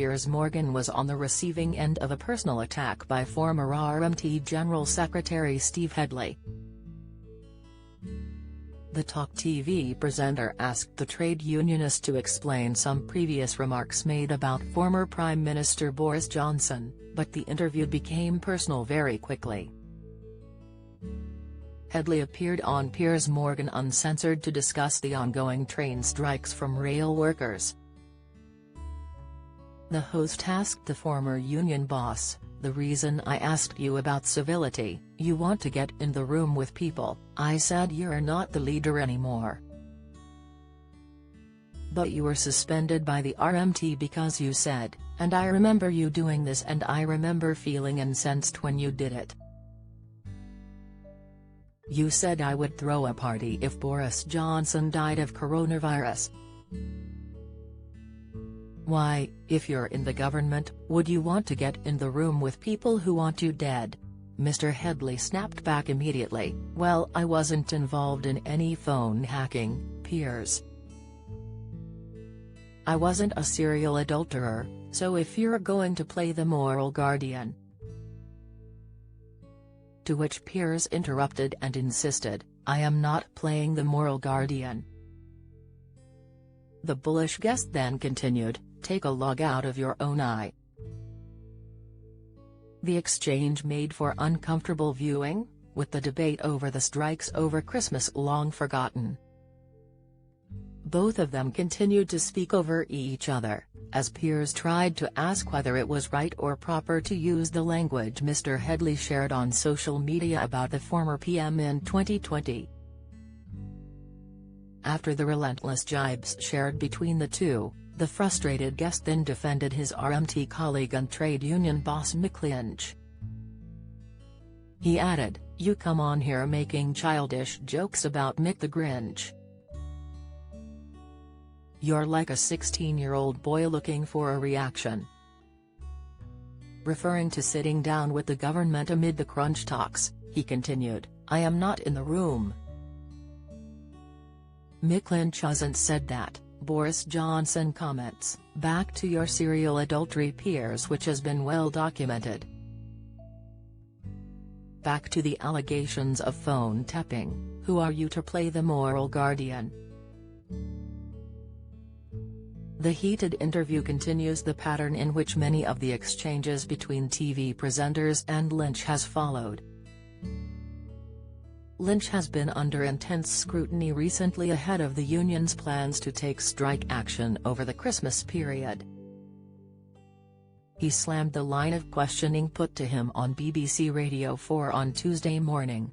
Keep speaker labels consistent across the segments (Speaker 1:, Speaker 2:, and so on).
Speaker 1: Piers Morgan was on the receiving end of a personal attack by former RMT General Secretary Steve Headley. The Talk TV presenter asked the trade unionist to explain some previous remarks made about former Prime Minister Boris Johnson, but the interview became personal very quickly. Headley appeared on Piers Morgan Uncensored to discuss the ongoing train strikes from rail workers. The host asked the former union boss, "The reason I asked you about civility, you want to get in the room with people. I said you're not the leader anymore. But you were suspended by the RMT because you said, and I remember you doing this and I remember feeling incensed when you did it. You said I would throw a party if Boris Johnson died of coronavirus. Why, if you're in the government, would you want to get in the room with people who want you dead?" Mr. Headley snapped back immediately, "Well, I wasn't involved in any phone hacking, Piers. I wasn't a serial adulterer, so if you're going to play the moral guardian." To which Piers interrupted and insisted, "I am not playing the moral guardian." The bullish guest then continued, "Take a log out of your own eye." The exchange made for uncomfortable viewing, with the debate over the strikes over Christmas long forgotten. Both of them continued to speak over each other, as Piers tried to ask whether it was right or proper to use the language Mr. Headley shared on social media about the former PM in 2020. After the relentless jibes shared between the two, the frustrated guest then defended his RMT colleague and trade union boss Mick Lynch. He added, "You come on here making childish jokes about Mick the Grinch. You're like a 16-year-old boy looking for a reaction." Referring to sitting down with the government amid the crunch talks, he continued, "I am not in the room. Mick Lynch hasn't said that." Boris Johnson comments, "Back to your serial adultery, Piers, which has been well documented. Back to the allegations of phone tapping. Who are you to play the moral guardian?" The heated interview continues the pattern in which many of the exchanges between TV presenters and Lynch has followed. Lynch has been under intense scrutiny recently ahead of the union's plans to take strike action over the Christmas period. He slammed the line of questioning put to him on BBC Radio 4 on Tuesday morning.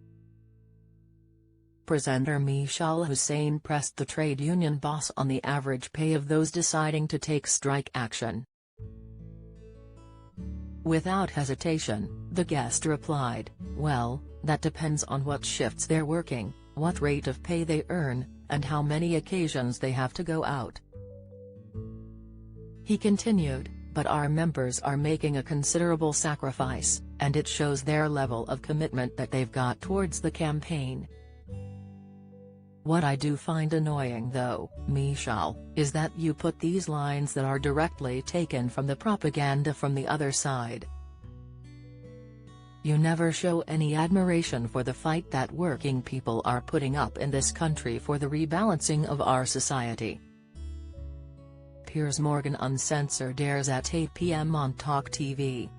Speaker 1: Presenter Mishal Hussain pressed the trade union boss on the average pay of those deciding to take strike action. Without hesitation, the guest replied, "Well, that depends on what shifts they're working, what rate of pay they earn, and how many occasions they have to go out." He continued, "But our members are making a considerable sacrifice, and it shows their level of commitment that they've got towards the campaign. What I do find annoying though, Mishal, is that you put these lines that are directly taken from the propaganda from the other side. You never show any admiration for the fight that working people are putting up in this country for the rebalancing of our society." Piers Morgan Uncensored airs at 8 p.m. on Talk TV.